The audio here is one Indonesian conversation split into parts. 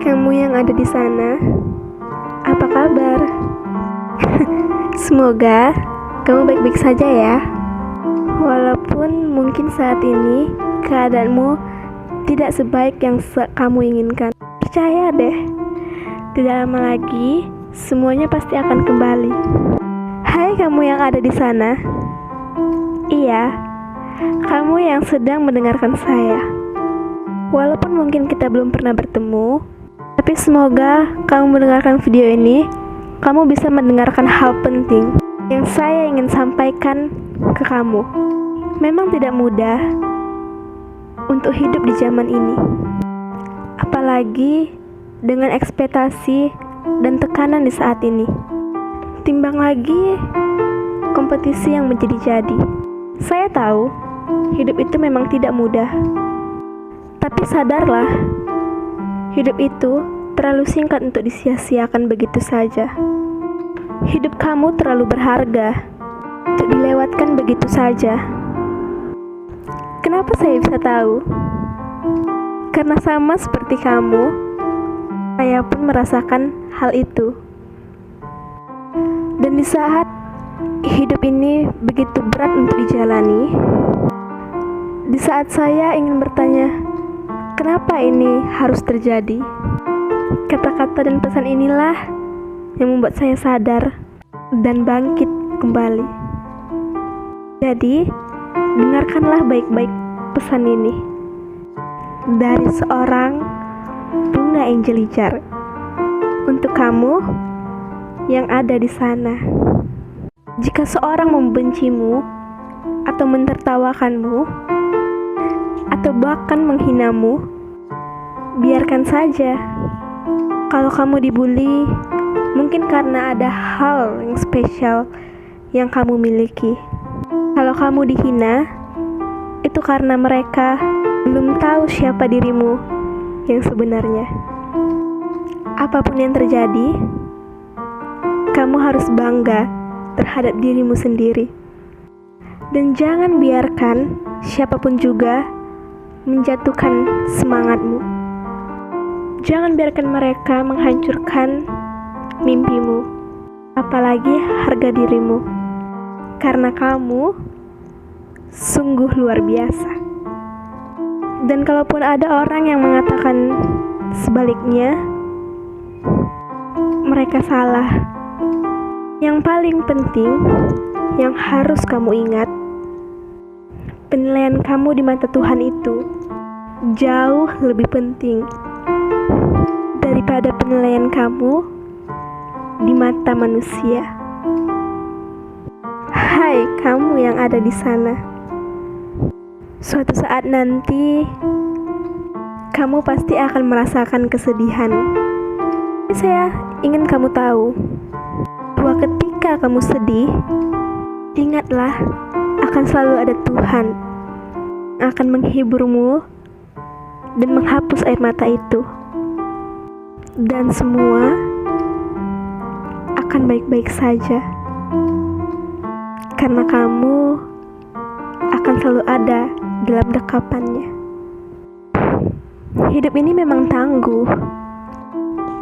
kamu yang ada di sana, apa kabar? Semoga kamu baik-baik saja ya. Walaupun mungkin saat ini keadaanmu tidak sebaik yang kamu inginkan. Percaya deh, tidak lama lagi semuanya pasti akan kembali. Hai kamu yang ada di sana. Iya, kamu yang sedang mendengarkan saya. Walaupun mungkin kita belum pernah bertemu, tapi semoga kamu mendengarkan video ini, kamu bisa mendengarkan hal penting yang saya ingin sampaikan ke kamu. Memang tidak mudah untuk hidup di zaman ini, apalagi dengan ekspektasi dan tekanan di saat ini. Timbang lagi kompetisi yang menjadi-jadi. Saya tahu hidup itu memang tidak mudah, tapi sadarlah, hidup itu terlalu singkat untuk disia-siakan begitu saja. Hidup kamu terlalu berharga untuk dilewatkan begitu saja. Kenapa saya bisa tahu? Karena sama seperti kamu, saya pun merasakan hal itu. Dan di saat hidup ini begitu berat untuk dijalani, di saat saya ingin bertanya, kenapa ini harus terjadi? Kata-kata dan pesan inilah yang membuat saya sadar dan bangkit kembali. Jadi, dengarkanlah baik-baik pesan ini dari seorang bunga Angelijar untuk kamu yang ada di sana. Jika seorang membencimu atau mentertawakanmu atau bahkan menghinamu, biarkan saja. Kalau kamu dibully, mungkin karena ada hal yang spesial yang kamu miliki. Kalau kamu dihina, itu karena mereka belum tahu siapa dirimu yang sebenarnya. Apapun yang terjadi, kamu harus bangga terhadap dirimu sendiri. Dan jangan biarkan siapapun juga menjatuhkan semangatmu. Jangan biarkan mereka menghancurkan mimpimu, apalagi harga dirimu. Karena kamu sungguh luar biasa. Dan kalaupun ada orang yang mengatakan sebaliknya, mereka salah. Yang paling penting yang harus kamu ingat, penilaian kamu di mata Tuhan itu jauh lebih penting daripada penilaian kamu di mata manusia. Hai kamu yang ada di sana, suatu saat nanti kamu pasti akan merasakan kesedihan. Saya ingin kamu tahu bahwa ketika kamu sedih, ingatlah akan selalu ada Tuhan yang akan menghiburmu dan menghapus air mata itu. Dan semua akan baik-baik saja. Karena kamu akan selalu ada dalam dekapannya. Hidup ini memang tangguh,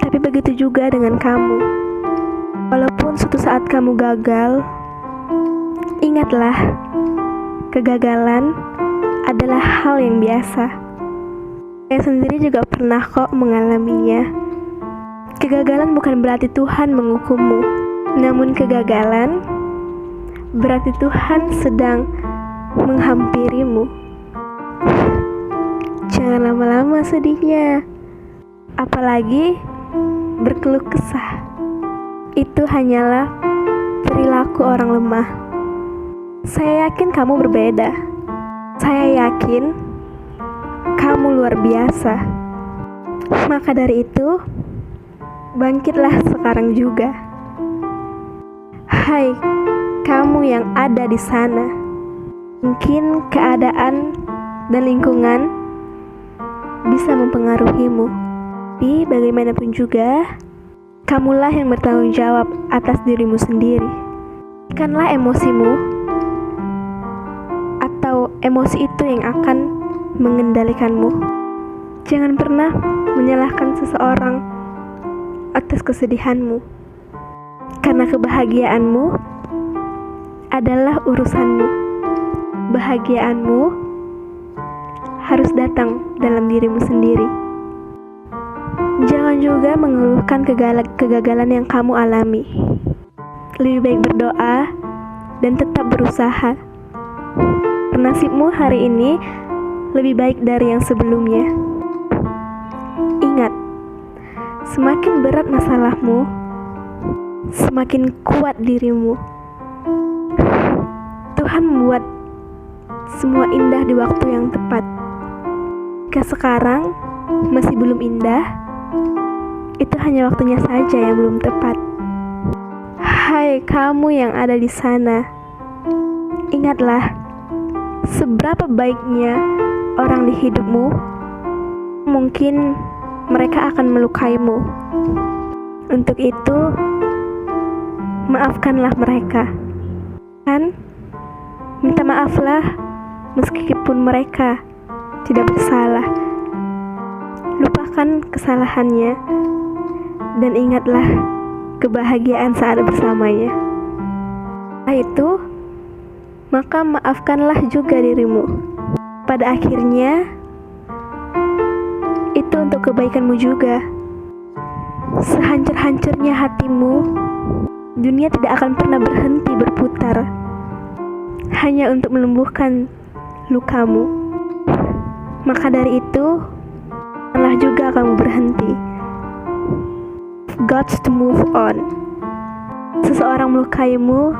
tapi begitu juga dengan kamu. Walaupun suatu saat kamu gagal, ingatlah, kegagalan adalah hal yang biasa. Saya sendiri juga pernah kok mengalaminya. Kegagalan bukan berarti Tuhan menghukummu, namun kegagalan berarti Tuhan sedang menghampirimu. Jangan lama-lama sedihnya, apalagi berkeluh kesah. Itu hanyalah perilaku orang lemah. Saya yakin kamu berbeda. Saya yakin kamu luar biasa. Maka dari itu, bangkitlah sekarang juga. Hai, kamu yang ada di sana. Mungkin keadaan dan lingkungan bisa mempengaruhimu, tapi bagaimanapun juga, kamulah yang bertanggung jawab atas dirimu sendiri. Berikanlah emosimu, atau emosi itu yang akan mengendalikanmu. Jangan pernah menyalahkan seseorang atas kesedihanmu, karena kebahagiaanmu adalah urusanmu. Bahagiaanmu harus datang dalam dirimu sendiri. Jangan juga mengeluhkan kegagalan yang kamu alami. Lebih baik berdoa dan tetap berusaha. Nasibmu hari ini lebih baik dari yang sebelumnya. Ingat, semakin berat masalahmu, semakin kuat dirimu. Tuhan membuat semua indah di waktu yang tepat. Jika sekarang masih belum indah, itu hanya waktunya saja yang belum tepat. Hai kamu yang ada di sana, ingatlah, seberapa baiknya orang di hidupmu, mungkin mereka akan melukaimu. Untuk itu, maafkanlah mereka. Kan? Minta maaflah meskipun mereka tidak bersalah. Lupakan kesalahannya dan ingatlah kebahagiaan saat bersamanya. Setelah itu, maka maafkanlah juga dirimu. Pada akhirnya, itu untuk kebaikanmu juga. Sehancur-hancurnya hatimu, dunia tidak akan pernah berhenti berputar hanya untuk melumpuhkan lukamu. Maka dari itu, janganlah juga kamu berhenti. Got to move on. Seseorang melukaimu,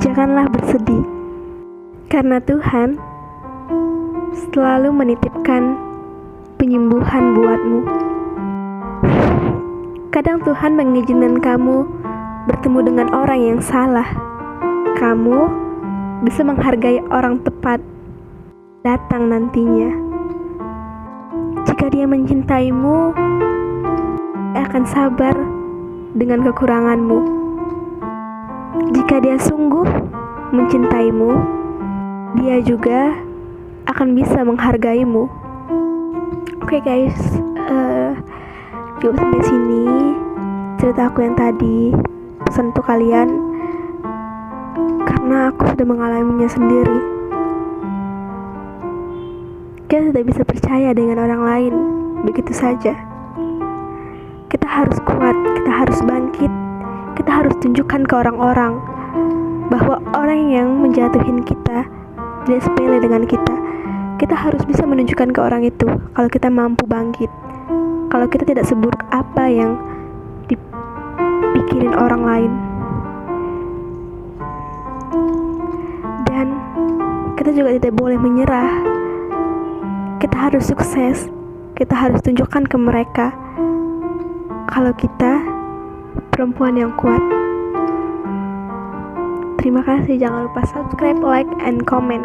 janganlah bersedih, karena Tuhan selalu menitipkan penyembuhan buatmu. Kadang Tuhan mengizinkan kamu bertemu dengan orang yang salah. Kamu bisa menghargai orang tepat datang nantinya. Jika dia mencintaimu, dia akan sabar dengan kekuranganmu. Jika dia sungguh mencintaimu, dia juga akan bisa menghargaimu. Oke guys, cukup sampai sini cerita aku yang tadi. Pesan untuk kalian, karena aku sudah mengalaminya sendiri. Kita tidak bisa percaya dengan orang lain begitu saja. Kita harus kuat, kita harus bangkit, kita harus tunjukkan ke orang-orang bahwa orang yang menjatuhin kita tidak sepele dengan kita. Kita harus bisa menunjukkan ke orang itu kalau kita mampu bangkit, kalau kita tidak seburuk apa yang dipikirin orang lain. Dan kita juga tidak boleh menyerah. Kita harus sukses. Kita harus tunjukkan ke mereka kalau kita perempuan yang kuat. Terima kasih, jangan lupa subscribe, like, and comment.